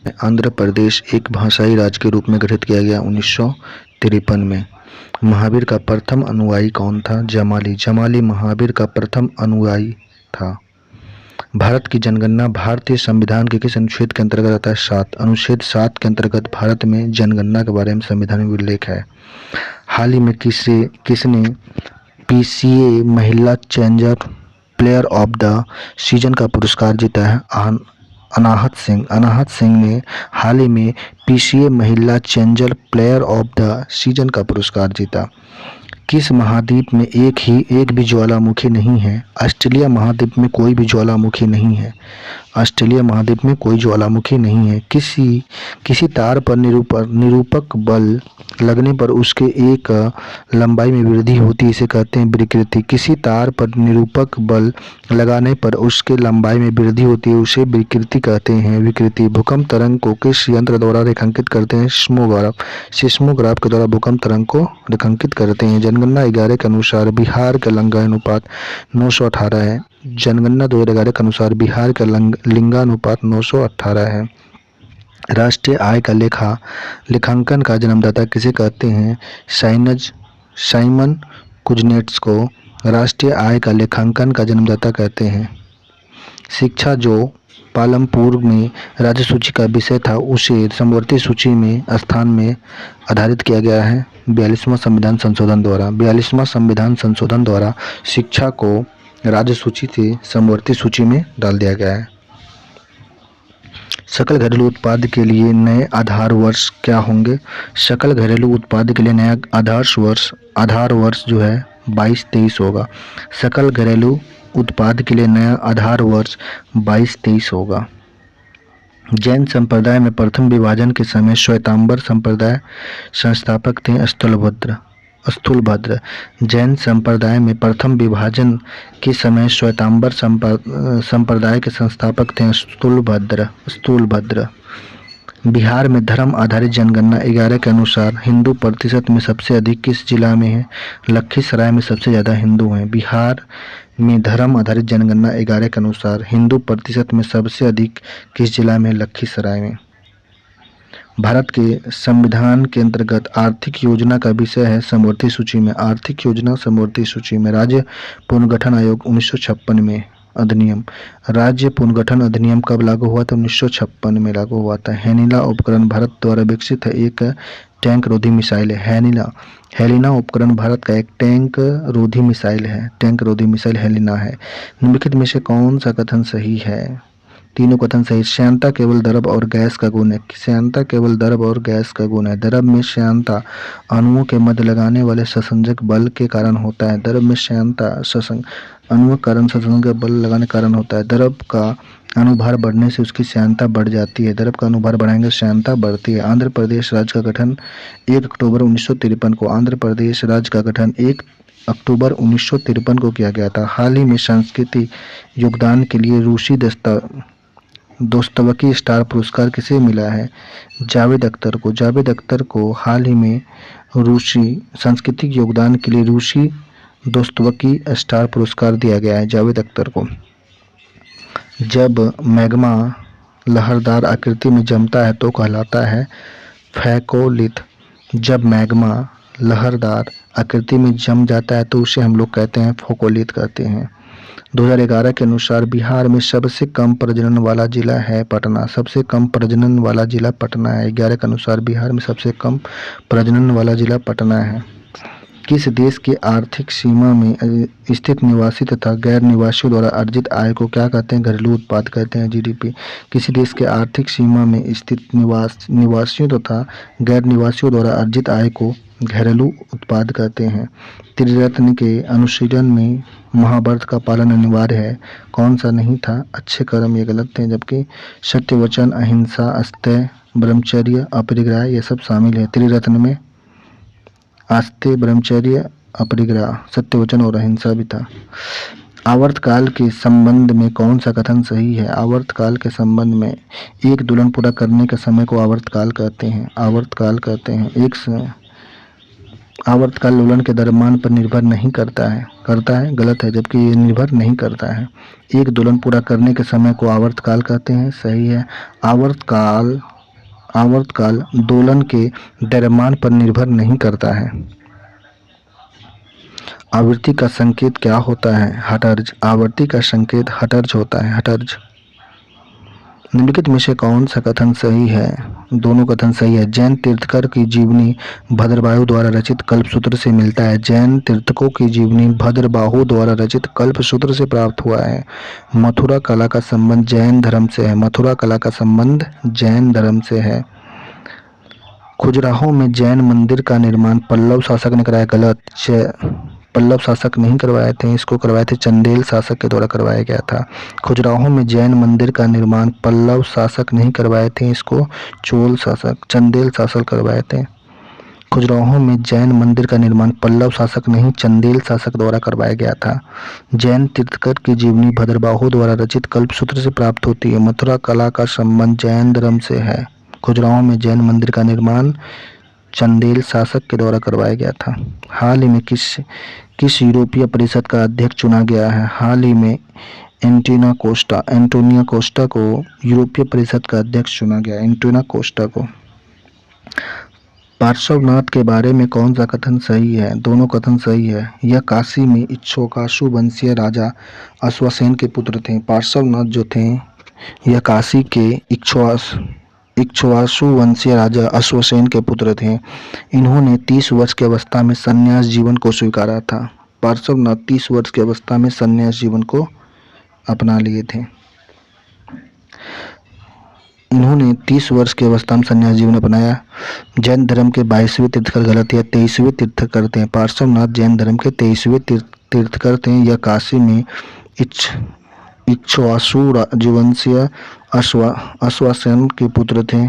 आंध्र प्रदेश एक भाषाई राज्य के रूप में गठित किया गया 1953 में। महावीर का प्रथम अनुयायी कौन था? जमाली। जमाली महावीर का प्रथम अनुयायी था। भारत की जनगणना भारतीय संविधान के किस अनुच्छेद के अंतर्गत आता है? 7। अनुच्छेद 7 के अंतर्गत भारत में जनगणना के बारे में संविधान में उल्लेख है। हाल ही में किसने पीसीए महिला challenger player of the season का पुरस्कार जीता है? अनाहत सिंह। अनाहत सिंह ने हाल ही में पीसीए महिला challenger player of the season का पुरस्कार जीता। किस महाद्वीप में एक भी ज्वालामुखी नहीं है? ऑस्ट्रेलिया महाद्वीप में कोई भी ज्वालामुखी नहीं है। ऑस्ट्रेलिया महाद्वीप में कोई ज्वालामुखी नहीं है। किसी तार पर निरूपक बल लगने पर उसके एक लंबाई में वृद्धि होती है, इसे कहते हैं विकृति। किसी तार पर निरूपक बल लगाने पर उसके लंबाई में वृद्धि होती है, उसे विकृति कहते हैं। विकृति। भूकंप तरंग को किस यंत्र द्वारा रेखांकित करते हैं? सिस्मोग्राफ। सिस्मोग्राफ के द्वारा भूकंप तरंग को रेखांकित करते हैं। जनगणना 11 के अनुसार बिहार का लिंगानुपात 918 है। जनगणना 2011 के अनुसार बिहार का लिंगानुपात 918 है। राष्ट्रीय आय का लेखांकन का जन्मदाता किसे कहते हैं? साइमन कुजनेट्स को राष्ट्रीय आय का लेखांकन का जन्मदाता कहते हैं। शिक्षा जो पालमपुर में राज्य सूची का विषय था, उसे समवर्ती सूची में स्थान में आधारित किया गया है 42वां संविधान संशोधन द्वारा। 42वां संविधान संशोधन द्वारा शिक्षा को राज्य सूची से समवर्ती सूची में डाल दिया गया है। सकल घरेलू उत्पाद के लिए नए आधार वर्ष क्या होंगे? सकल घरेलू उत्पाद के लिए नया आधार वर्ष जो है 22-23 होगा। सकल घरेलू उत्पाद के लिए नया आधार वर्ष 22-23 होगा। जैन संप्रदाय में प्रथम विभाजन के समय श्वेतांबर संप्रदाय संस्थापक थे स्थूलभद्र। जैन संप्रदाय में प्रथम विभाजन के समय श्वेतांबर संप्रदाय के संस्थापक थे स्थूलभद्र। बिहार में धर्म आधारित जनगणना 11 के अनुसार हिंदू प्रतिशत में सबसे अधिक किस जिला में है? लखीसराय में सबसे ज़्यादा हिंदू हैं। बिहार में धर्म आधारित जनगणना 11 के अनुसार हिंदू प्रतिशत में सबसे अधिक किस जिला में? लखीसराय में। भारत के संविधान के अंतर्गत आर्थिक योजना का विषय है समवर्ती सूची में। आर्थिक योजना समवर्ती सूची में। राज्य पुनर्गठन आयोग 1956 में अधिनियम। राज्य पुनर्गठन अधिनियम कब लागू हुआ था? 1956 में लागू हुआ था। हैनिला उपकरण भारत द्वारा विकसित है एक टैंक रोधी मिसाइल है। हेलिना उपकरण भारत का एक टैंक रोधी मिसाइल है। टैंक रोधी मिसाइल हेलिना है। निम्नलिखित में से कौन सा कथन सही है? तीनों कथन सही। श्यानता केवल द्रव और गैस का गुण है। श्यानता केवल द्रव और गैस का गुण है। द्रव में श्यानता अणुओं के मध्य लगाने वाले संसंजक बल के कारण होता है। द्रव में श्यानता अणुओं के कारण संसंजक बल लगाने के कारण होता है। द्रव का अनुभार बढ़ने से उसकी श्यानता बढ़ जाती है। द्रव का अनुभार बढ़ाएंगे श्यानता बढ़ती है। आंध्र प्रदेश राज्य का गठन 1 अक्टूबर 1953 को। आंध्र प्रदेश राज्य का गठन 1 अक्टूबर 1953 को किया गया था। हाल ही में सांस्कृतिक योगदान के लिए रूसी दोस्तवकी स्टार पुरस्कार किसे मिला है? जावेद अख्तर को। जावेद अख्तर को हाल ही में रूसी सांस्कृतिक योगदान के लिए रूसी दोस्तवकी स्टार पुरस्कार दिया गया है जावेद अख्तर को। जब मैग्मा लहरदार आकृति में जमता है तो कहलाता है फैकोलिथ। जब मैग्मा लहरदार आकृति में जम जाता है तो उसे हम लोग कहते हैं फोकोलिथ कहते हैं। 2011 के अनुसार बिहार में सबसे कम प्रजनन वाला जिला है पटना। सबसे कम प्रजनन वाला जिला पटना है। 11 के अनुसार बिहार में सबसे कम प्रजनन वाला जिला पटना है। किस देश के आर्थिक सीमा में स्थित निवासी तथा गैर निवासियों द्वारा अर्जित आय को क्या कहते हैं? घरेलू उत्पाद कहते हैं, जीडीपी। किसी देश के आर्थिक सीमा में स्थित निवासियों तथा गैर निवासियों द्वारा अर्जित आय को घरेलू उत्पाद कहते हैं। त्रिरत्न के अनुशीलन में महाव्रत का पालन अनिवार्य है। कौन सा नहीं था? अच्छे कर्म ये गलत थे, जबकि सत्य वचन, अहिंसा, अस्तेय, ब्रह्मचर्य, अपरिग्रह ये सब शामिल है। त्रिरत्न में आस्ते, ब्रह्मचर्य, अपरिग्रह, सत्य वचन और अहिंसा भी था। आवर्तकाल के संबंध में कौन सा कथन सही है? आवर्तकाल के संबंध में एक दुल्हन पूरा करने के समय को आवर्तकाल कहते हैं। आवर्तकाल कहते हैं। आवर्तकाल लोलन के द्रव्यमान पर निर्भर नहीं करता है गलत है, जबकि ये निर्भर नहीं करता है। एक दोलन पूरा करने के समय को आवर्तकाल कहते हैं, सही है। आवर्तकाल आवर्तकाल दोलन के द्रव्यमान पर निर्भर नहीं करता है। आवृत्ति का संकेत क्या होता है? हर्ट्ज। आवृत्ति का संकेत हर्ट्ज होता है, हर्ट्ज। निम्नलिखित में से कौन सा कथन सही है? दोनों कथन सही है। जैन तीर्थकर की जीवनी भद्रबाहु द्वारा रचित कल्पसूत्र से मिलता है। जैन तीर्थकों की जीवनी भद्रबाहु द्वारा रचित कल्पसूत्र से प्राप्त हुआ है। मथुरा कला का संबंध जैन धर्म से है। मथुरा कला का संबंध जैन धर्म से है। खजुराहो में जैन मंदिर का निर्माण पल्लव शासक ने कराया। गलत। पल्लव शासक नहीं करवाए थे, इसको करवाए थे चंदेल शासक के द्वारा करवाया गया था। खजुराहो में जैन मंदिर का निर्माण पल्लव शासक नहीं करवाए थे, इसको चोल शासक चंदेल शासक करवाए थे। खजुराहो में जैन मंदिर का निर्माण पल्लव शासक नहीं चंदेल शासक द्वारा करवाया गया था। जैन तीर्थकर की जीवनी भद्रबाहु द्वारा रचित कल्पसूत्र से प्राप्त होती है। मथुरा कला का संबंध जैन धर्म से है। खजुराहो में जैन मंदिर का निर्माण चंदेल शासक के द्वारा करवाया गया था। हाल ही में किस यूरोपीय परिषद का अध्यक्ष चुना गया है? हाल ही में एंटोनियो कोस्टा को यूरोपीय परिषद का अध्यक्ष चुना गया। एंटोनियो कोस्टा को। पार्श्वनाथ के बारे में कौन सा कथन सही है? दोनों कथन सही है। यह काशी में इक्ष्वाकु वंशीय राजा अश्वसेन के पुत्र थे। पार्श्वनाथ जो थे यह काशी के इक्ष्वाकु वंशीय राजा अश्वसेन के पुत्र थे। इन्होंने 30 वर्ष की अवस्था में संन्यास जीवन को स्वीकारा था। पार्श्वनाथ 30 वर्ष की अवस्था में संन्यास जीवन को अपना लिए थे। इन्होंने 30 वर्ष की अवस्था में संन्यास जीवन अपनाया। जैन धर्म के 22वें तीर्थकर गलत या 23वें तीर्थकर थे। पार्श्वनाथ जैन धर्म के 23वें तीर्थकर थे। यह काशी में इक्ष्वाकु राजवंशीय अश्वसेन के पुत्र थे।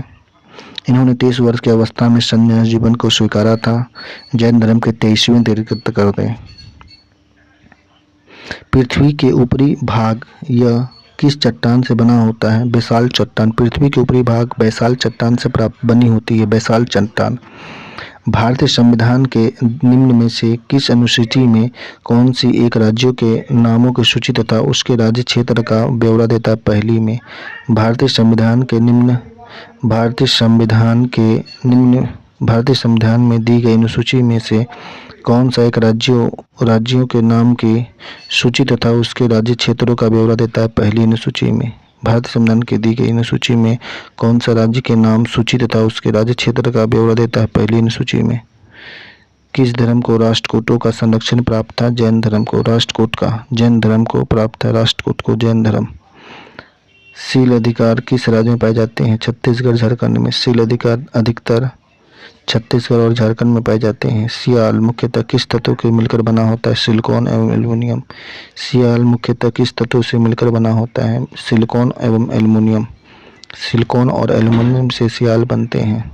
इन्होंने 30 वर्ष की अवस्था में संन्यास जीवन को स्वीकारा था। जैन धर्म के 23वें तीर्थकर थे। पृथ्वी के ऊपरी भाग यह किस चट्टान से बना होता है? बेसाल्ट चट्टान। पृथ्वी के ऊपरी भाग बेसाल्ट चट्टान से बनी होती है, बेसाल्ट चट्टान। भारतीय संविधान के निम्न में से किस अनुसूची में कौन सी एक राज्यों के नामों की सूची तथा उसके राज्य क्षेत्र का ब्यौरा देता है? पहली में। भारतीय संविधान में दी गई अनुसूची में से कौन सा एक राज्यों के नाम की सूची तथा उसके राज्य क्षेत्रों का ब्यौरा देता है? पहली अनुसूची में। भारतीय संविधान की दी गई अनुसूची में कौन सा राज्य के नाम सूची तथा उसके राज्य क्षेत्र का ब्यौरा देता है? पहली अनुसूची में। किस धर्म को राष्ट्रकूटों का संरक्षण प्राप्त था? जैन धर्म को। जैन धर्म को प्राप्त है राष्ट्रकूट को, जैन धर्म। सील अधिकार किस राज्य में पाए जाते हैं? छत्तीसगढ़ झारखंड में। सील अधिकार अधिकतर छत्तीसगढ़ और झारखंड में पाए जाते हैं। सियाल मुख्यतः किस तत्व के मिलकर बना होता है? सिलिकॉन एवं एल्युमिनियम। सियाल मुख्यतः किस तत्व से मिलकर बना होता है? सिलिकॉन एवं एल्युमिनियम। सिलिकॉन और एल्युमिनियम से सियाल बनते हैं।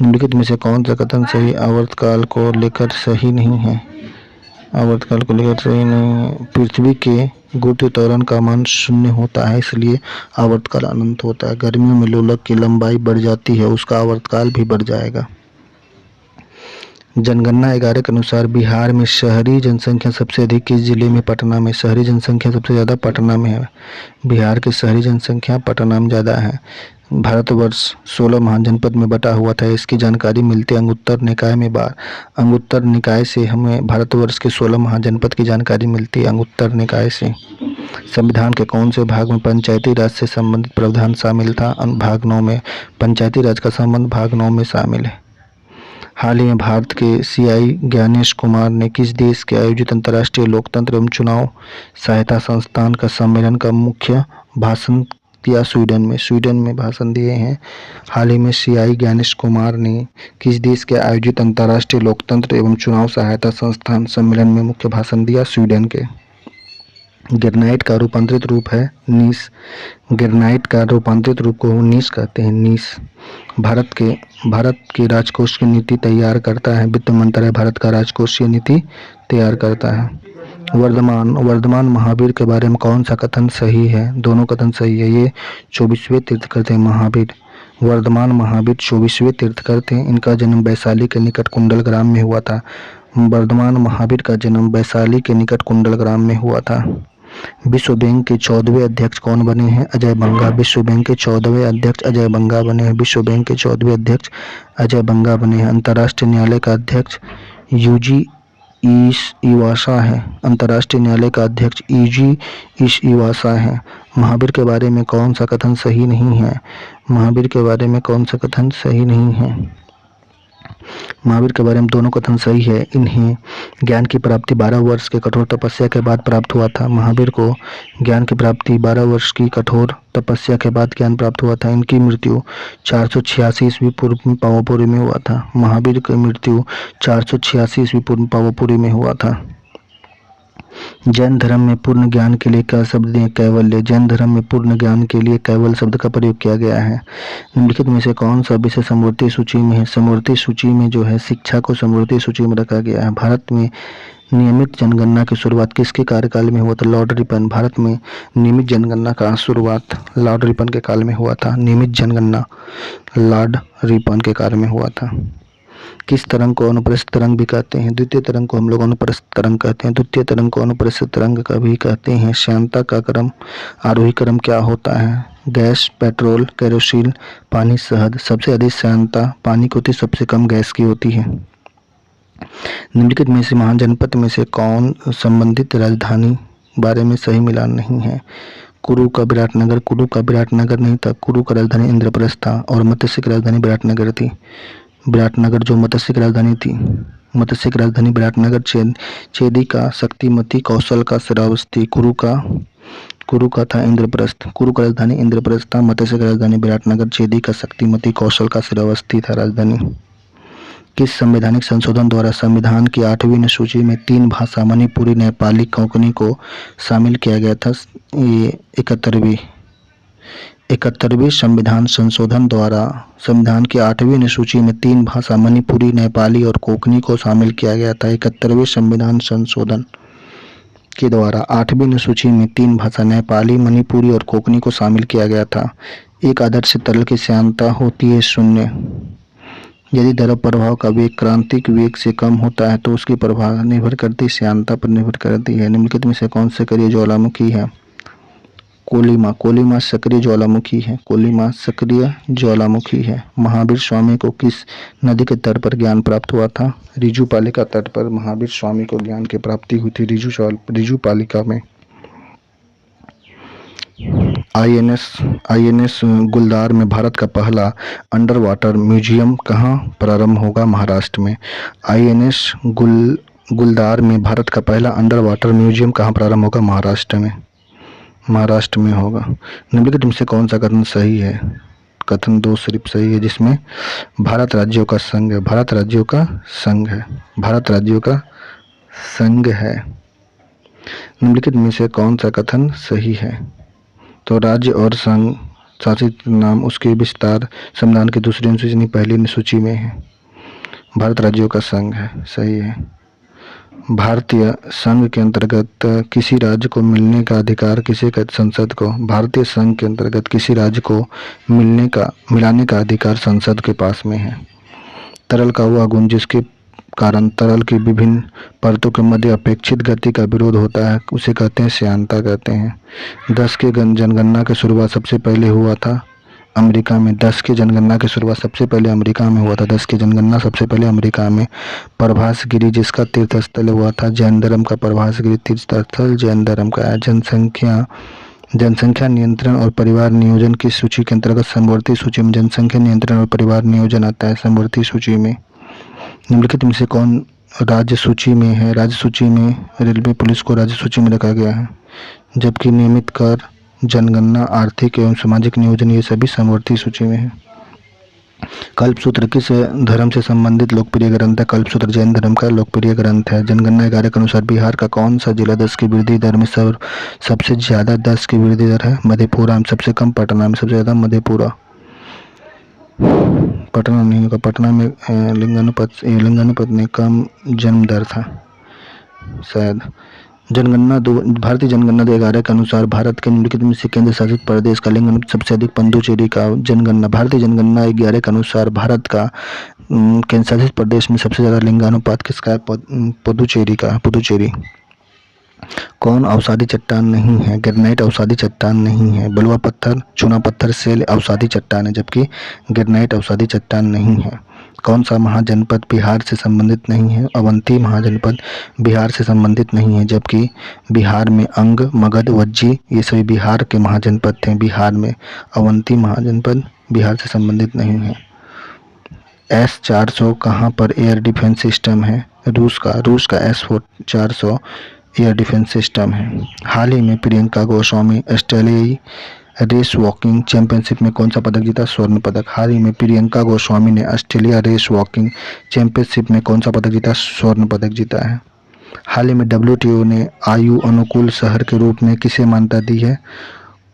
निम्नलिखित में से कौन सा कथन सही आवर्तकाल को लेकर सही नहीं है? आवर्तकाल को लेकर सही नहीं है। पृथ्वी के गुरुत्वीय त्वरण का मान 0 होता है, इसलिए आवर्तकाल अनंत होता है। गर्मियों में लोलक की लंबाई बढ़ जाती है, उसका आवर्तकाल भी बढ़ जाएगा। जनगणना 11 के अनुसार बिहार में शहरी जनसंख्या सबसे अधिक किस जिले में? पटना में। शहरी जनसंख्या सबसे ज़्यादा पटना में है। बिहार की शहरी जनसंख्या पटना में ज़्यादा है। भारतवर्ष 16 महाजनपद में बटा हुआ था। इसकी जानकारी मिलती है अंगुत्तर निकाय में। अंगुत्तर निकाय से हमें भारतवर्ष के 16 महाजनपद की जानकारी मिलती है, अंगुत्तर निकाय से। संविधान के कौन से भाग में पंचायती राज से संबंधित प्रावधान शामिल था? भाग 9 में। पंचायती राज का संबंध भाग 9 में शामिल है। हाल ही में भारत के CI ज्ञानेश कुमार ने किस देश के आयोजित अंतर्राष्ट्रीय लोकतंत्र एवं चुनाव सहायता संस्थान का सम्मेलन का मुख्य भाषण दिया? स्वीडन में भाषण दिए हैं। हाल ही में CI ज्ञानेश कुमार ने किस देश के आयोजित अंतर्राष्ट्रीय लोकतंत्र एवं चुनाव सहायता संस्थान सम्मेलन में मुख्य भाषण दिया? स्वीडन के। ग्रेनाइट का रूपांतरित रूप है नीस। ग्रेनाइट का रूपांतरित रूप को नीस कहते हैं, नीस। भारत के राजकोष की नीति तैयार करता है वित्त मंत्रालय। भारत का राजकोषीय नीति तैयार करता है। वर्धमान महावीर के बारे में कौन सा कथन सही है? दोनों कथन सही है। ये 24वें तीर्थकर थे महावीर। वर्धमान महावीर 24वें तीर्थकर थे। इनका जन्म वैशाली के निकट कुंडल ग्राम में हुआ था। वर्धमान महावीर का जन्म वैशाली के निकट कुंडल ग्राम में हुआ था। विश्व बैंक के 14वें अध्यक्ष कौन बने हैं? अजय बंगा। विश्व बैंक के 14वें अध्यक्ष अजय बंगा बने हैं। विश्व बैंक के 14वें अध्यक्ष अजय बंगा बने हैं। अंतर्राष्ट्रीय न्यायालय का अध्यक्ष यूजी इवासा है। अंतर्राष्ट्रीय न्यायालय का अध्यक्ष यूजी इवासा है। महावीर के बारे में कौन सा कथन सही नहीं है? महावीर के बारे में कौन सा कथन सही नहीं है? महावीर के बारे में दोनों कथन सही है। इन्हें ज्ञान की प्राप्ति 12 वर्ष के कठोर तपस्या के बाद प्राप्त हुआ था। महावीर को ज्ञान की प्राप्ति 12 वर्ष की कठोर तपस्या के बाद ज्ञान प्राप्त हुआ था। इनकी मृत्यु 486 ईस्वी पूर्व में पावापुरी में हुआ था। महावीर की मृत्यु 486 ईस्वी पूर्व में पावापुरी में हुआ था। जैन धर्म में पूर्ण ज्ञान के लिए क्या शब्द है? कैवल्य। जैन धर्म में पूर्ण ज्ञान के लिए कैवल शब्द का प्रयोग किया गया है। निम्नलिखित में से कौन सा विषय समवर्ती सूची में है? समवर्ती सूची में जो है शिक्षा को समवर्ती सूची में रखा गया है। भारत में नियमित जनगणना की शुरुआत किसके कार्यकाल में हुआ था? Lord Ripon. भारत में नियमित जनगणना का शुरुआत लॉर्ड रिपन के काल में हुआ था। नियमित जनगणना लॉर्ड रिपन के काल में हुआ था। किस तरंग को अनुप्रस्थ तरंग भी कहते हैं? द्वितीय तरंग को हम लोग अनुप्रस्थ तरंग कहते हैं। द्वितीय तरंग को अनुप्रस्थ तरंग का भी कहते हैं। श्यानता का क्रम आरोही क्रम क्या होता है? गैस, पेट्रोल, केरोसिन, पानी, शहद। सबसे अधिक श्यानता पानी की होती है, सबसे कम गैस की होती है। निम्नलिखित में से महान जनपद में से कौन संबंधित राजधानी बारे में सही मिलान नहीं है? कुरु का विराटनगर। कुरु का विराटनगर नहीं था। कुरु का राजधानी इंद्रप्रस्थ था और मत्स्य की राजधानी विराटनगर थी। विराटनगर जो मत्स्य की राजधानी थी, मत्स्य की राजधानी विराटनगर। चेदी का, शक्तिमती, कौशल का, श्रावस्ती। कुरु का था इंद्रप्रस्थ। कुरु का राजधानी इंद्रप्रस्थ था। मत्स्य की राजधानी विराटनगर। चेदी का, शक्तिमती, कौशल का, श्रावस्ती था राजधानी। किस संवैधानिक संशोधन द्वारा संविधान की 8वीं अनुसूची में 3 भाषा मणिपुरी, नेपाली, कोंकणी को शामिल किया गया था? ये 71वें संविधान संशोधन द्वारा संविधान की 8वीं अनुसूची में 3 भाषा मणिपुरी, नेपाली और कोंकणी को शामिल किया गया था। 71वें संविधान संशोधन के द्वारा 8वीं अनुसूची में 3 भाषा नेपाली, मणिपुरी और कोंकणी को शामिल किया गया था। एक आदर्श तरल की श्यानता होती है 0। यदि द्रव प्रवाह का वेग क्रांतिक वेग से कम होता है तो उसकी प्रवाह निर्भर करती है श्यानता पर निर्भर करती है। निम्नलिखित में से कौन सक्रिय ज्वालामुखी है? कोलिमा। कोलिमा सक्रिय ज्वालामुखी है। कोलिमा सक्रिय ज्वालामुखी है। महावीर स्वामी को किस नदी के तट पर ज्ञान प्राप्त हुआ था? रिजुपालिका तट पर महावीर स्वामी को ज्ञान की प्राप्ति हुई थी, रिजुपालिका में। आईएनएस गुलदार में भारत का पहला अंडर वाटर म्यूजियम कहाँ प्रारंभ होगा? महाराष्ट्र में। आईएनएस गुलदार में भारत का पहला अंडर वाटर म्यूजियम कहाँ प्रारंभ होगा? महाराष्ट्र में होगा। निम्नलिखित में से कौन सा कथन सही है? कथन 2 सिर्फ सही है, जिसमें भारत राज्यों का संघ है। भारत राज्यों का संघ है। भारत राज्यों का संघ है। निम्नलिखित में से कौन सा कथन सही है? तो राज्य और संघ शासित नाम उसके विस्तार संविधान की दूसरी अनुसूची नहीं पहली अनुसूची में है। भारत राज्यों का संघ है, सही है। भारतीय संघ के अंतर्गत किसी राज्य को मिलने का अधिकार किसे कहते? संसद को। भारतीय संघ के अंतर्गत किसी राज्य को मिलाने का अधिकार संसद के पास में है। तरल का वह गुण जिसके कारण तरल की विभिन्न परतों के मध्य अपेक्षित गति का विरोध होता है उसे कहते हैं श्यानता कहते हैं। 10 के जनगणना की शुरुआत सबसे पहले हुआ था अमेरिका में। 10 की जनगणना की शुरुआत सबसे पहले अमेरिका में हुआ था। 10 की जनगणना सबसे पहले अमेरिका में। प्रभासगिरी जिसका तीर्थस्थल हुआ था जैन धर्म का, प्रभासगिरी तीर्थस्थल जैन धर्म का है। जनसंख्या नियंत्रण और परिवार नियोजन की सूची के अंतर्गत समवर्ती सूची में जनसंख्या नियंत्रण और परिवार नियोजन आता है समवर्ती सूची में। निम्नलिखित में से कौन राज्य सूची में है? राज्य सूची में रेलवे पुलिस को राज्य सूची में रखा गया है, जबकि नियमित कर, जनगणना, आर्थिक एवं सामाजिक नियोजन ये सभी समवर्ती सूची में है। कल्पसूत्र किस धर्म से संबंधित लोकप्रिय ग्रंथ है? कल्पसूत्र जैन धर्म का लोकप्रिय ग्रंथ है। जनगणना 11 के अनुसार बिहार का कौन सा जिला 10 की वृद्धि दर में सबसे ज्यादा 10 की वृद्धि दर है? मधेपुरा में। सबसे कम पटना में, सबसे ज्यादा मधेपुरा। पटना नहीं होगा, पटना में लिंगानुपात में कम जन्म दर था शायद। भारतीय जनगणना 2011 के अनुसार भारत के निम्नलिखित में से केंद्र शासित प्रदेश का लिंगानुपात सबसे अधिक पुडुचेरी का। जनगणना भारतीय जनगणना 11 के अनुसार भारत का केंद्र शासित प्रदेश में सबसे ज्यादा लिंगानुपात किसका है? पुडुचेरी का। पुडुचेरी। कौन अवसादी चट्टान नहीं है? ग्रेनाइट अवसादी चट्टान नहीं है। बलुआ पत्थर, चूना पत्थर, सेल अवसादी चट्टान है, जबकि ग्रेनाइट अवसादी चट्टान नहीं है। कौन सा महाजनपद बिहार से संबंधित नहीं है? अवंती महाजनपद बिहार से संबंधित नहीं है, जबकि बिहार में अंग, मगध, वज्जी ये सभी बिहार के महाजनपद थे। बिहार में अवंती महाजनपद बिहार से संबंधित नहीं है। S-400 कहाँ पर एयर डिफेंस सिस्टम है? रूस का S-400 एयर डिफेंस सिस्टम है। हाल ही में प्रियंका गोस्वामी ऑस्ट्रेलियाई रेस वॉकिंग चैंपियनशिप में कौन सा पदक जीता? स्वर्ण पदक। हाल ही में प्रियंका गोस्वामी ने ऑस्ट्रेलिया रेस वॉकिंग चैंपियनशिप में कौन सा पदक जीता? स्वर्ण पदक जीता है। हाल ही में WTO ने आयु अनुकूल शहर के रूप में किसे मान्यता दी है?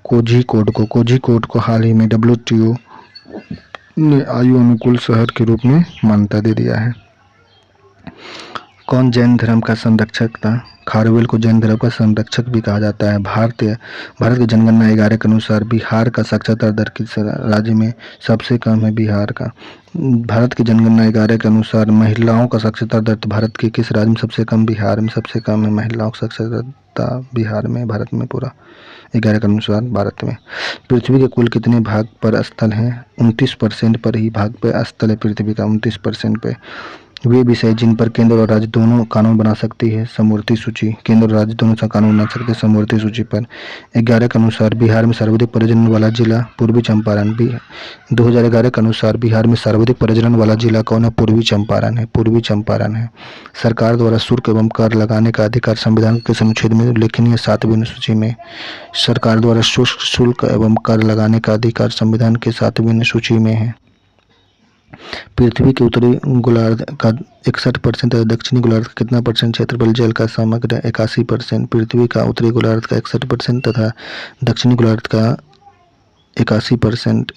कोझिकोड को। कोझिकोड को हाल ही में WTO ने आयु अनुकूल शहर के रूप में मान्यता दे दिया है। कौन जैन धर्म का संरक्षक था? खारवेल को जैन धर्म का संरक्षक भी कहा जाता है। भारत की जनगणना 11 के अनुसार बिहार का साक्षरता दर किस राज्य में सबसे कम है? बिहार का। भारत की जनगणना 11 के अनुसार महिलाओं का साक्षरता दर भारत के किस राज्य में सबसे कम? बिहार में सबसे कम है महिलाओं की साक्षरता बिहार में, भारत में पूरा 11 के अनुसार भारत में। पृथ्वी के कुल कितने भाग पर स्थल हैं? 29% पर ही भाग पे स्थल है पृथ्वी का, 29% पे। वे विषय जिन पर केंद्र और राज्य दोनों कानून बना सकती है? समवर्ती सूची। केंद्र और राज्य दोनों सा कानून बना सकते हैं समवर्ती सूची पर। 11 के अनुसार बिहार में सर्वाधिक प्रजनन वाला जिला पूर्वी चंपारण भी है। 2011 के अनुसार बिहार में सर्वाधिक प्रजनन वाला जिला कौन है? पूर्वी चंपारण है, पूर्वी चंपारण है। सरकार द्वारा शुल्क एवं कर लगाने का अधिकार संविधान के अनुच्छेद में उल्लेखनीय 7वीं अनुसूची में। सरकार द्वारा शुल्क एवं कर लगाने का अधिकार संविधान के 7वीं अनुसूची में है। पृथ्वी के उत्तरी गोलार्ध का 61% है, दक्षिणी गोलार्ध का कितना परसेंट क्षेत्रफल जल का समग्र? 81%। पृथ्वी का उत्तरी गोलार्ध का 61% तथा दक्षिणी गोलार्ध का 81%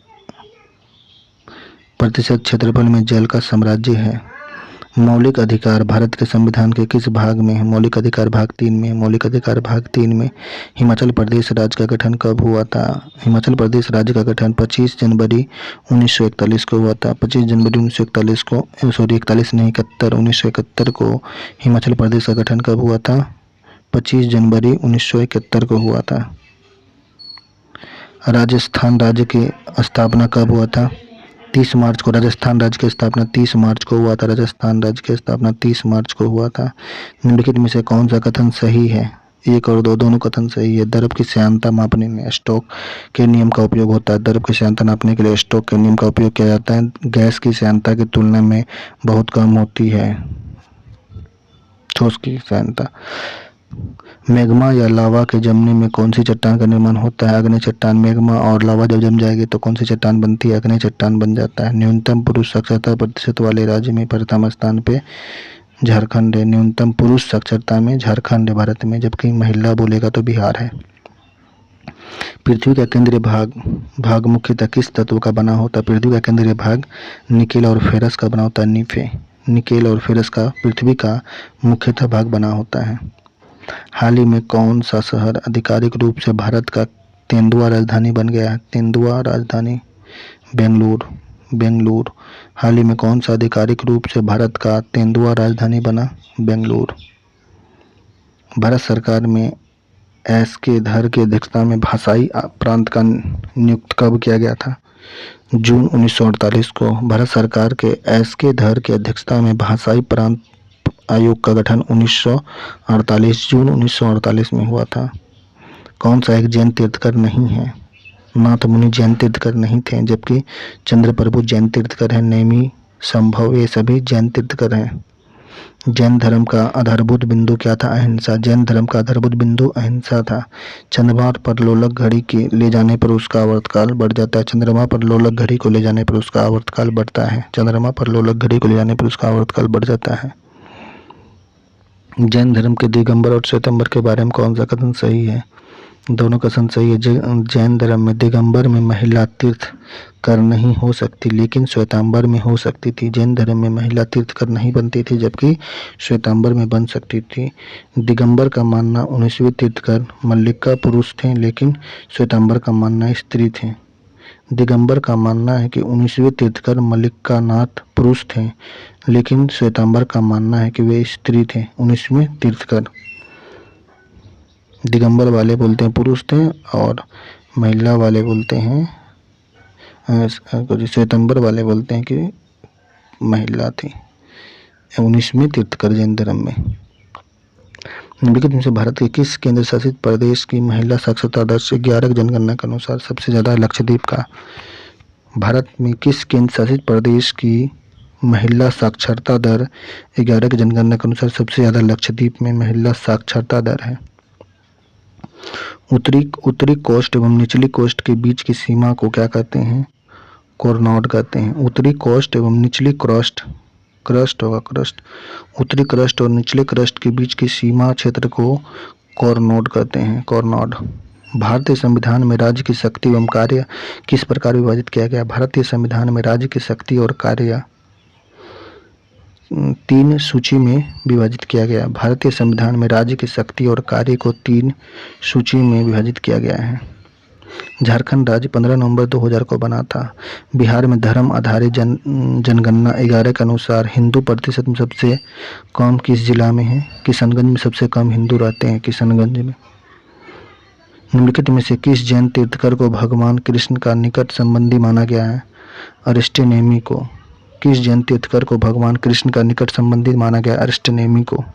प्रतिशत क्षेत्रफल में जल का साम्राज्य है। मौलिक अधिकार भारत के संविधान के किस भाग में है? मौलिक अधिकार भाग 3 में। मौलिक अधिकार भाग 3 में हिमाचल प्रदेश राज्य का गठन कब हुआ था? हिमाचल प्रदेश राज्य का गठन 25 जनवरी 1941 को हुआ था। 25 जनवरी 1941 को 1971 को हिमाचल प्रदेश का गठन कब हुआ था? 25 जनवरी 1971 को हुआ था। राजस्थान राज्य की स्थापना कब हुआ था? 30 मार्च को। राजस्थान राज्य की स्थापना 30 मार्च को हुआ था। राजस्थान राज्य की स्थापना 30 मार्च को हुआ था। निम्नलिखित में से कौन सा कथन सही है? 1 और 2 दोनों कथन सही है। द्रव की श्यानता मापने में स्टोक के नियम का उपयोग होता है। द्रव की श्यानता नापने के लिए स्टोक के नियम का उपयोग किया जाता है। गैस की श्यानता की तुलना में बहुत कम होती है ठोस की श्यानता। मैग्मा या लावा के जमने में कौन सी चट्टान का निर्माण होता है? अग्नि चट्टान। मैग्मा और लावा जब जम जाएगी तो कौन सी चट्टान बनती है? अग्नि चट्टान बन जाता है। न्यूनतम पुरुष साक्षरता प्रतिशत वाले राज्य में प्रथम स्थान पे झारखंड है। न्यूनतम पुरुष साक्षरता में झारखंड है भारत में, जबकि महिला बोलेगा तो बिहार है। पृथ्वी का केंद्रीय भाग मुख्यतः किस तत्व का बना होता है? पृथ्वी का केंद्रीय भाग निकेल और फेरस का बना होता है। निफे, निकेल और फेरस का पृथ्वी का मुख्यतः भाग बना होता है। हाल ही में कौन सा शहर आधिकारिक रूप से भारत का तेंदुआ राजधानी बन गया है? तेंदुआ राजधानी बेंगलुरु। हाल ही में कौन सा आधिकारिक रूप से भारत का तेंदुआ राजधानी बना? बेंगलुरु। भारत सरकार में S.K. धर की अध्यक्षता में भाषाई प्रांत का नियुक्त कब किया गया था? जून 1948 को। भारत सरकार के S.K. धर की अध्यक्षता में भाषाई प्रांत आयोग का गठन 1948 जून 1948 में हुआ था। कौन सा एक जैन तीर्थकर नहीं है? नाथ मुनि जैन तीर्थकर नहीं थे, जबकि चंद्रप्रभु जैन तीर्थकर है। नेमी, संभव ये सभी जैन तीर्थकर हैं। जैन धर्म का आधारभूत बिंदु क्या था? अहिंसा। जैन धर्म का आधारभूत बिंदु अहिंसा था। चंद्रमा पर लोलक घड़ी के ले जाने पर उसका आवर्तकाल बढ़ जाता है। चंद्रमा पर लोलक घड़ी को ले जाने पर उसका आवर्तकाल बढ़ता है। चंद्रमा पर लोलक घड़ी को ले जाने पर उसका आवर्तकाल बढ़ जाता है। जैन धर्म के दिगंबर और श्वेतांबर के बारे में कौन सा कथन सही है? दोनों कथन सही है। जैन धर्म में दिगंबर में महिला तीर्थ कर नहीं हो सकती, लेकिन श्वेतांबर में हो सकती थी। जैन धर्म में महिला तीर्थ कर नहीं बनती थी, जबकि श्वेतांबर में बन सकती थी। दिगंबर का मानना 19वीं तीर्थकर मल्लिका पुरुष थे, लेकिन श्वेतांबर का मानना स्त्री थे। दिगंबर का मानना है कि 19वीं तीर्थकर मल्लिका नाथ पुरुष थे, लेकिन श्वेतांबर का मानना है कि वे स्त्री थे। 19वीं तीर्थकर दिगंबर वाले बोलते हैं पुरुष थे और महिला वाले बोलते हैं श्वेतांबर वाले बोलते हैं कि महिला थी। 19वें तीर्थंकर जैन धर्म में। निम्नलिखित में से भारत के किस केंद्र शासित प्रदेश की महिला साक्षरता दर 11 जनगणना के अनुसार सबसे ज़्यादा? लक्षद्वीप का। भारत में किस केंद्र शासित प्रदेश की महिला साक्षरता दर 11 की जनगणना के अनुसार सबसे ज़्यादा? लक्षद्वीप में महिला साक्षरता दर है। उत्तरी कोस्ट एवं निचली कोस्ट के बीच की सीमा को क्या कहते हैं? कोरनॉड कहते हैं। उत्तरी कोस्ट एवं निचली क्रस्ट होगा क्रस्ट। उत्तरी क्रस्ट और निचले क्रस्ट के बीच की सीमा क्षेत्र को कोरनॉड कहते हैं। कोरनॉड। भारतीय संविधान में राज्य की शक्ति एवं कार्य किस प्रकार विभाजित किया गया? भारतीय संविधान में राज्य की शक्ति और कार्य 3 सूची में विभाजित किया गया। भारतीय संविधान में राज्य की शक्ति और कार्य को 3 सूची में विभाजित किया गया है। झारखंड राज्य 15 नवंबर 2000 को बना था। बिहार में धर्म आधारित जनगणना 11 के अनुसार हिंदू प्रतिशत में सबसे कम किस जिला में है? किशनगंज में सबसे कम हिंदू रहते हैं, किशनगंज में। निम्नलिखित में से किस जैन तीर्थंकर को भगवान कृष्ण का निकट संबंधी माना गया है? अरिस्टनेमी को। किस जैन तीर्थंकर को भगवान कृष्ण का निकट संबंधी माना गया? अरिस्टनेमी को।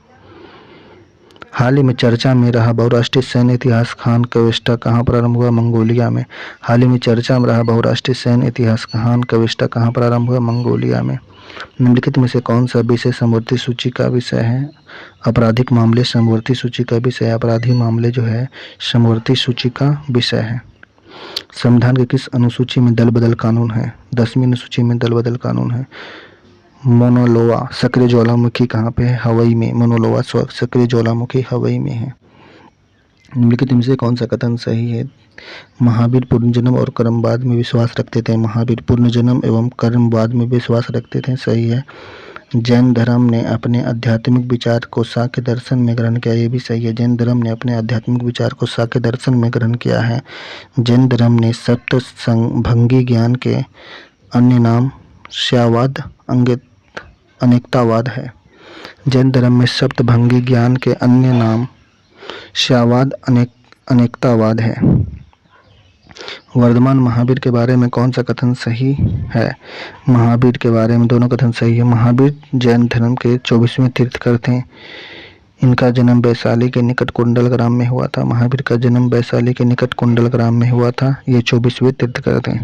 हाल ही में चर्चा में रहा बहुराष्ट्रीय सैन्य इतिहास खान कविष्टा कहाँ प्रारंभ हुआ? मंगोलिया में। हाल ही में चर्चा में रहा बहुराष्ट्रीय सैन्य इतिहास खान कविष्टा कहाँ प्रारंभ हुआ? मंगोलिया में। निम्नलिखित में से कौन सा विषय समवर्ती सूची का विषय है? आपराधिक मामले समवर्ती सूची का विषय है। अपराधी मामले जो है समवर्ती सूची का विषय है। संविधान के किस अनुसूची में दल बदल कानून है? 10वीं अनुसूची में दल बदल कानून है। मोनोलोवा सक्रिय ज्वालामुखी कहाँ पे है? हवाई में। मोनोलोवा सक्रिय ज्वालामुखी हवाई में है। निम्नलिखित में से कौन सा कथन सही है? महावीर पुनर्जन्म और कर्मवाद में विश्वास रखते थे। महावीर पुनर्जन्म एवं कर्मवाद में विश्वास रखते थे, सही है। जैन धर्म ने अपने आध्यात्मिक विचार को सांख्य दर्शन में ग्रहण किया, ये भी सही है। जैन धर्म ने अपने आध्यात्मिक विचार को सांख्य दर्शन में ग्रहण किया है। जैन धर्म ने सप्त भंगी ज्ञान के अन्य नाम श्यावाद अनेकतावाद है। जैन धर्म में सप्तभंगी ज्ञान के अन्य नाम श्यावाद अनेकतावाद है। वर्धमान महावीर के बारे में कौन सा कथन सही है? महावीर के बारे में दोनों कथन सही है। महावीर जैन धर्म के 24वें तीर्थंकर थे। इनका जन्म वैशाली के निकट कुंडलग्राम में हुआ था। महावीर का जन्म वैशाली के निकट कुंडलग्राम में हुआ था। ये 24वें तीर्थंकर थे।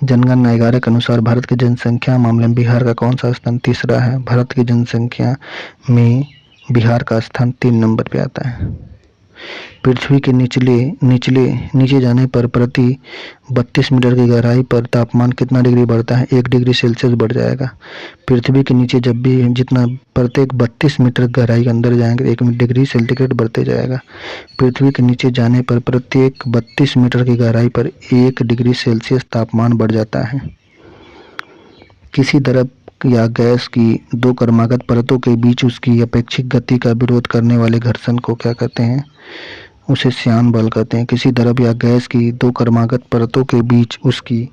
जनगणना 11 के अनुसार भारत की जनसंख्या मामले में बिहार का कौन सा स्थान? तीसरा है। भारत की जनसंख्या में बिहार का स्थान 3 नंबर पे आता है। पृथ्वी के नीचे जाने पर प्रति 32 मीटर की गहराई पर तापमान कितना डिग्री बढ़ता है? 1 डिग्री सेल्सियस बढ़ जाएगा। पृथ्वी के नीचे जब भी जितना प्रत्येक 32 मीटर गहराई के अंदर जाएंगे 1 डिग्री सेंटीग्रेड बढ़ते जाएगा। पृथ्वी के नीचे जाने पर प्रत्येक 32 मीटर की गहराई पर 1 डिग्री सेल्सियस तापमान बढ़ जाता है। किसी द्रव या गैस की 2 क्रमागत परतों के बीच उसकी अपेक्षित गति का विरोध करने वाले घर्षण को क्या कहते हैं? उसे श्यान बल कहते हैं। किसी द्रव या गैस की 2 क्रमागत परतों के बीच उसकी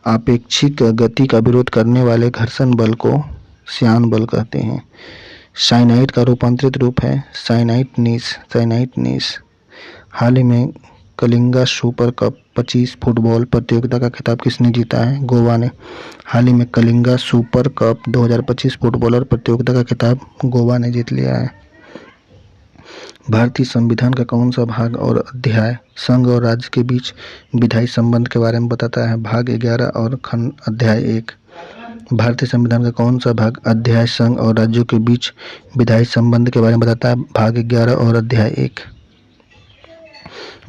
आपेक्षिक गति का विरोध करने वाले घर्षण बल को श्यान बल कहते हैं। साइनाइड का रूपांतरित रूप है साइनाइटनीस। हाल ही में कलिंगा सुपर कप 25 फुटबॉल प्रतियोगिता का खिताब किसने जीता है? गोवा ने। हाल ही में कलिंगा सुपर कप 2025 फुटबॉलर प्रतियोगिता का खिताब गोवा ने जीत लिया है। भारतीय संविधान का कौन सा भाग और अध्याय संघ और राज्य के बीच विधायी संबंध के बारे में बताता है? भाग 11 और खंड अध्याय 1। भारतीय संविधान का कौन सा भाग अध्याय संघ और राज्यों के बीच विधायी संबंध के बारे में बताता है? भाग 11 और अध्याय 1।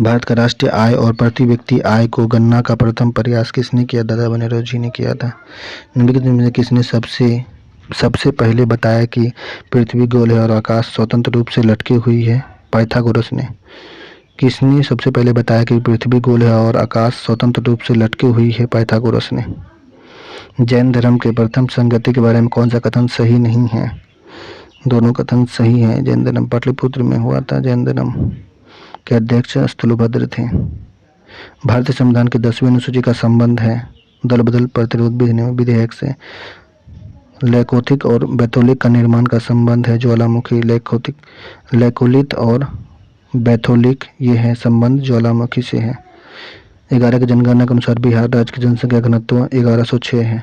भारत का राष्ट्रीय आय और प्रति व्यक्ति आय को गणना का प्रथम प्रयास किसने किया? दादा बनेरो जी ने किया था। निम्नलिखित में किसने सबसे पहले बताया कि पृथ्वी गोल है और आकाश स्वतंत्र रूप से लटकी हुई है? पाइथागोरस ने। किसने सबसे पहले बताया कि पृथ्वी गोल है और आकाश स्वतंत्र रूप से लटकी हुई है? पाइथागोरस ने। जैन धर्म के प्रथम संगति के बारे में कौन सा कथन सही नहीं है? दोनों कथन सही है। जैन धर्म पाटलिपुत्र में हुआ था। जैन धर्म के अध्यक्ष स्थूलभद्र थे। भारतीय संविधान की 10वीं अनुसूची का संबंध है दल बदल प्रतिरोध विधेयक से। लैकोलिथ और बैथोलिक का निर्माण का संबंध है ज्वालामुखी लैकोलिथ और बैथोलिक ये है संबंध ज्वालामुखी से है। 11 की जनगणना के अनुसार बिहार राज्य की जनसंख्या घनत्व 1106 है।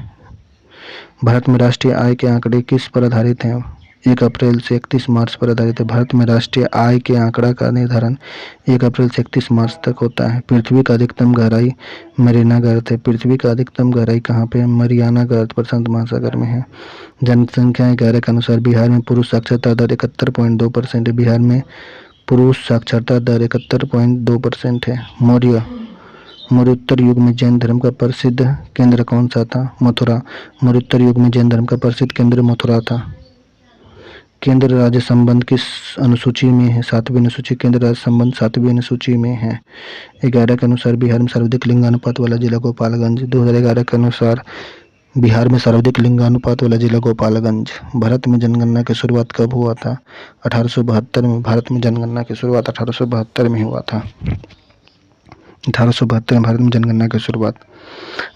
भारत में राष्ट्रीय आय के आंकड़े किस पर आधारित हैं? 1 अप्रैल से 31 मार्च पर आधारित है। भारत में राष्ट्रीय आय के आंकड़ा का निर्धारण 1 अप्रैल से 31 मार्च तक होता है। पृथ्वी का अधिकतम गहराई मरीना गर्त है। पृथ्वी का अधिकतम गहराई कहाँ पे है? मरियाना गर्त प्रशांत महासागर में है। जनसंख्या 11 के अनुसार बिहार में पुरुष साक्षरता दर 71.2% है। बिहार में पुरुष साक्षरता दर 71.2% है। मौर्योत्तर युग में जैन धर्म का प्रसिद्ध केंद्र कौन सा था? मथुरा। मौर्योत्तर युग में जैन धर्म का प्रसिद्ध केंद्र मथुरा था। केंद्र राज्य संबंध किस अनुसूची में है? 7वीं अनुसूची। केंद्र राज्य संबंध 7वीं अनुसूची में है। 11 के अनुसार बिहार में सर्वाधिक लिंगानुपात वाला जिला गोपालगंज। 2011 के अनुसार बिहार में सर्वाधिक लिंगानुपात वाला जिला गोपालगंज। भारत में जनगणना की शुरुआत कब हुआ था? 1872 में। भारत में जनगणना की शुरुआत 1872 में हुआ था। 1872 में भारत में जनगणना की शुरुआत।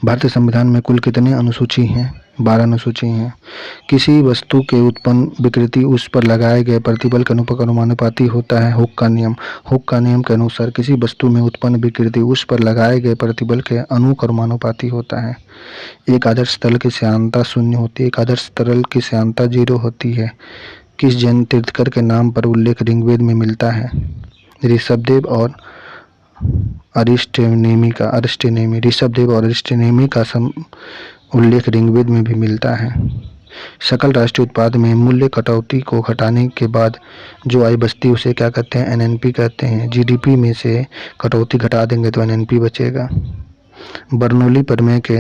भारतीय संविधान में कुल कितने अनुसूची हैं? 12 अनुसूची हैं। किसी वस्तु के उत्पन्न विकृति उस पर लगाए गए प्रतिबल के अनुपाती होता है। हुक का नियम। हुक का नियम के अनुसार किसी वस्तु में उत्पन्न विकृति उस पर लगाए गए प्रतिबल के अनुक्रमानुपाती होता है। एक आदर्श तरल की श्यानता 0 होती है। एक आदर्श तरल की श्यानता 0 होती है। किस जैन तीर्थंकर के नाम पर उल्लेख ऋग्वेद में मिलता है? ऋषभदेव और अरिष्टनेमी ऋषभदेव और अरिष्टनेमी का उल्लेख ऋग्वेद में भी मिलता है। सकल राष्ट्रीय उत्पाद में मूल्य कटौती को घटाने के बाद जो आय बचती है उसे क्या कहते हैं? एनएनपी कहते हैं। जीडीपी में से कटौती घटा देंगे तो एनएनपी बचेगा। बर्नौली प्रमेय के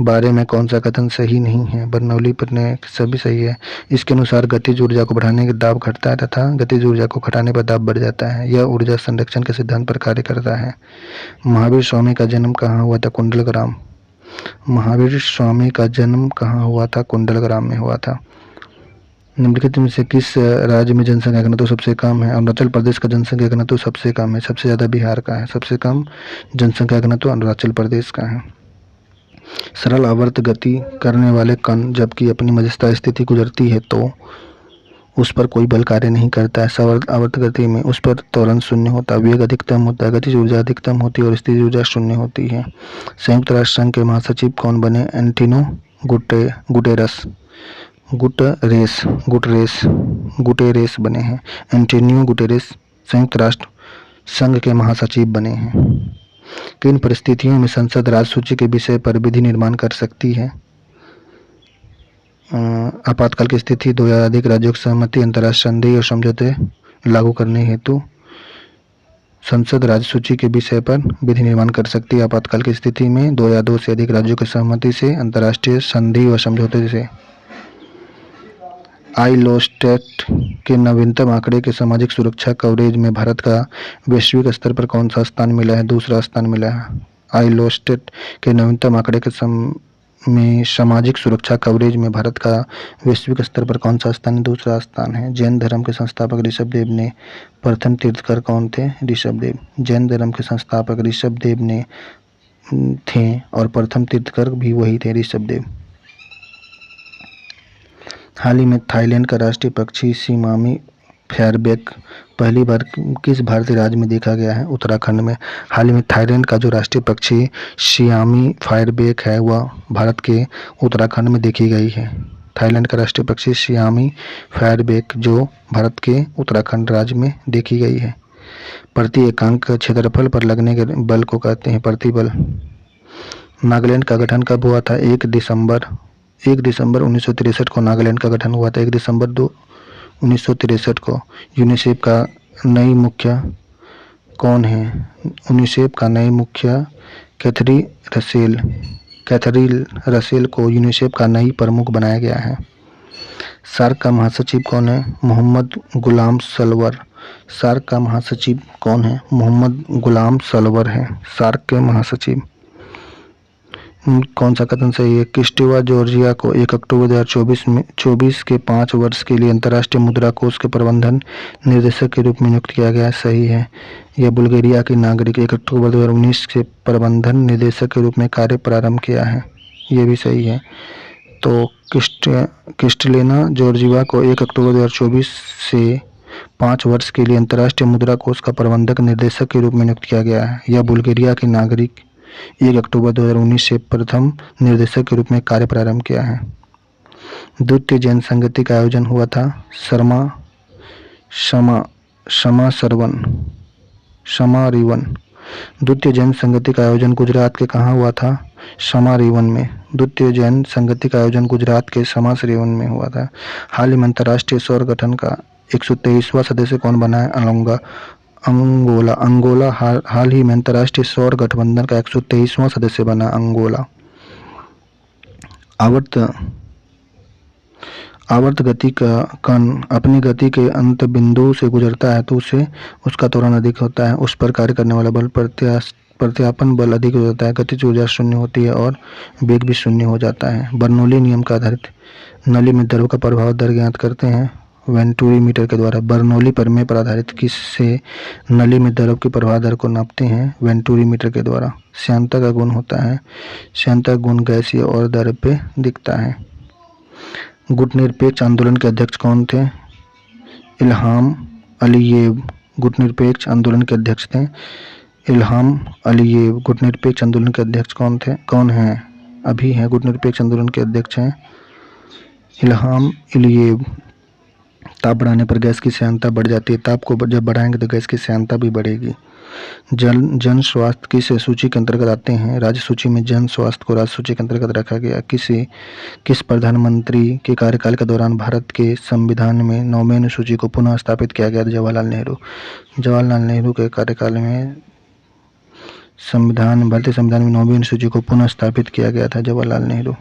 बारे में कौन सा कथन सही नहीं है? बर्नौली प्रमेय सभी सही है। इसके अनुसार गतिज ऊर्जा को बढ़ाने के दाब घटता है तथा गतिज ऊर्जा को घटाने पर दाब बढ़ जाता है। यह ऊर्जा संरक्षण के सिद्धांत पर कार्य करता है। महावीर स्वामी का जन्म कहाँ हुआ था? कुंडलग्राम। महावीर स्वामी का जन्म कहाँ हुआ था? कुंडलग्राम में हुआ था। निम्नलिखित में से किस राज्य में जनसंख्या घनत्व सबसे कम है? अरुणाचल प्रदेश का जनसंख्या घनत्व सबसे कम है। सबसे ज़्यादा बिहार का है। सबसे कम जनसंख्या घनत्व अरुणाचल प्रदेश का है। सरल आवर्त गति करने वाले कण जबकि अपनी मध्यस्थ स्थिति गुजरती है तो उस पर कोई बल कार्य नहीं करता है। सरल आवर्त गति में उस पर त्वरण 0 होता है। वेग अधिकतम होता है। गतिज ऊर्जा अधिकतम होती है और स्थितिज ऊर्जा 0 होती है। संयुक्त राष्ट्र संघ के महासचिव कौन बने? एंटोनियो गुटेरेस बने हैं। एंटोनियो गुटेरेस संयुक्त राष्ट्र संघ के महासचिव बने हैं। किन परिस्थितियों में संसद राज्य सूची के विषय पर विधि निर्माण कर सकती है? आपातकाल की स्थिति, 2 या अधिक राज्यों की सहमति, अंतर्राष्ट्रीय संधि और समझौते लागू करने हेतु संसद राज्य सूची के विषय पर विधि निर्माण कर सकती है। आपातकाल की स्थिति में 2 या 2 से अधिक राज्यों की सहमति से, अंतर्राष्ट्रीय संधि व समझौते से। आईलोस्टेट के नवीनतम आंकड़े के सामाजिक सुरक्षा कवरेज में भारत का वैश्विक स्तर पर कौन सा स्थान मिला है? दूसरा स्थान मिला है। आईलोस्टेट के नवीनतम आंकड़े के में सामाजिक सुरक्षा कवरेज में भारत का वैश्विक स्तर पर कौन सा स्थान है? दूसरा स्थान है। जैन धर्म के संस्थापक ऋषभदेव ने प्रथम तीर्थंकर कौन थे? ऋषभदेव। जैन धर्म के संस्थापक ऋषभदेव ने थे और प्रथम तीर्थंकर भी वही थे, ऋषभदेव। हाल ही में थाईलैंड का राष्ट्रीय पक्षी सिमामी फेयरबैक पहली बार किस भारतीय राज्य में देखा गया है? उत्तराखंड में। हाल ही में थाईलैंड का जो राष्ट्रीय पक्षी सियामी फेयरबैक है वह भारत के उत्तराखंड में देखी गई है। थाईलैंड का राष्ट्रीय पक्षी सियामी फेयरबैक जो भारत के उत्तराखंड राज्य में देखी गई है। प्रति एकांक क्षेत्रफल पर लगने के बल को कहते हैं प्रतिबल। नागालैंड का गठन कब हुआ था? 1 दिसंबर 1963 को नागालैंड का गठन हुआ था। 1 दिसंबर 1963 को। यूनिसेफ का नई मुखिया कौन है? यूनिसेफ का नई मुखिया कैथरीन रसेल को यूनिसेफ का नई प्रमुख बनाया गया है। सार्क का महासचिव कौन है? मोहम्मद गुलाम सलवर। सार्क का महासचिव कौन है? मोहम्मद गुलाम सलवर है सार्क के महासचिव। कौन सा कथन सही है? क्रिस्टोवा जॉर्जिया को 1 अक्टूबर 2024 के 5 वर्ष के लिए अंतर्राष्ट्रीय मुद्रा कोष के प्रबंधन निर्देशक के रूप में नियुक्त किया गया। सही है। यह बुल्गारिया की नागरिक 1 अक्टूबर 2019 से प्रबंधन निर्देशक के रूप में कार्य प्रारंभ किया है। यह भी सही है। तो क्रिस्टलेना जॉर्जिया को 1 अक्टूबर 2024 से 5 वर्ष के लिए अंतर्राष्ट्रीय मुद्रा कोष का प्रबंधक निर्देशक के रूप में नियुक्त किया गया है। यह बुल्गारिया के नागरिक 1 अक्टूबर 2019 से प्रथम निर्देशक के रूप में कार्य प्रारंभ किया है। द्वितीय जैन संगति का आयोजन हुआ था समारीवन। द्वितीय जैन संगति का आयोजन गुजरात के कहाँ हुआ था? समारीवन में। द्वितीय जैन संगति का आयोजन गुजरात के समारीवन में हुआ था। हाल ही में अंतर्राष्ट्रीय सौर गठन का 123वां सदस्य कौन बना है? अंगोला हाल ही में अंतर्राष्ट्रीय सौर गठबंधन का 123वां सदस्य बना अंगोला। आवर्त गति का कण अपनी गति के अंत बिंदु से गुजरता है तो उसे उसका त्वरण अधिक होता है। उस पर कार्य करने वाला बल प्रत्यापन बल अधिक हो जाता है। गतिज ऊर्जा शून्य होती है और वेग भी शून्य हो जाता है। बर्नौली नियम का आधारित नली में द्रव का प्रभाव दर ज्ञात करते हैं वेंटूरी मीटर के द्वारा। बर्नौली प्रमेय पर आधारित किससे नली में द्रव की प्रवाह दर को नापते हैं? वेंटूरी मीटर के द्वारा। श्यानता का गुण होता है, श्यानता गुण गैसीय और द्रव पे दिखता है। गुटनिरपेक्ष आंदोलन के अध्यक्ष कौन थे? इल्हाम अलीयेव गुटनिरपेक्ष आंदोलन के अध्यक्ष थे। इल्हाम अलीयेव गुटनिरपेक्ष आंदोलन के अध्यक्ष कौन हैं? अभी हैं गुटनिरपेक्ष आंदोलन के अध्यक्ष हैं इल्हाम अलीयेव। ताप बढ़ाने पर गैस की श्यानता बढ़ जाती है। ताप को जब बढ़ाएंगे तो गैस की श्यानता भी बढ़ेगी। जन स्वास्थ्य किस सूची के अंतर्गत आते हैं? राज्य सूची में जन स्वास्थ्य को राज्य सूची के अंतर्गत रखा गया। किस प्रधानमंत्री के कार्यकाल के दौरान भारत के संविधान में 9वें अनुसूची को पुनः स्थापित किया गया? जवाहरलाल नेहरू के कार्यकाल में भारतीय संविधान में 9वीं अनुसूची को पुनः स्थापित किया गया था जवाहरलाल नेहरू।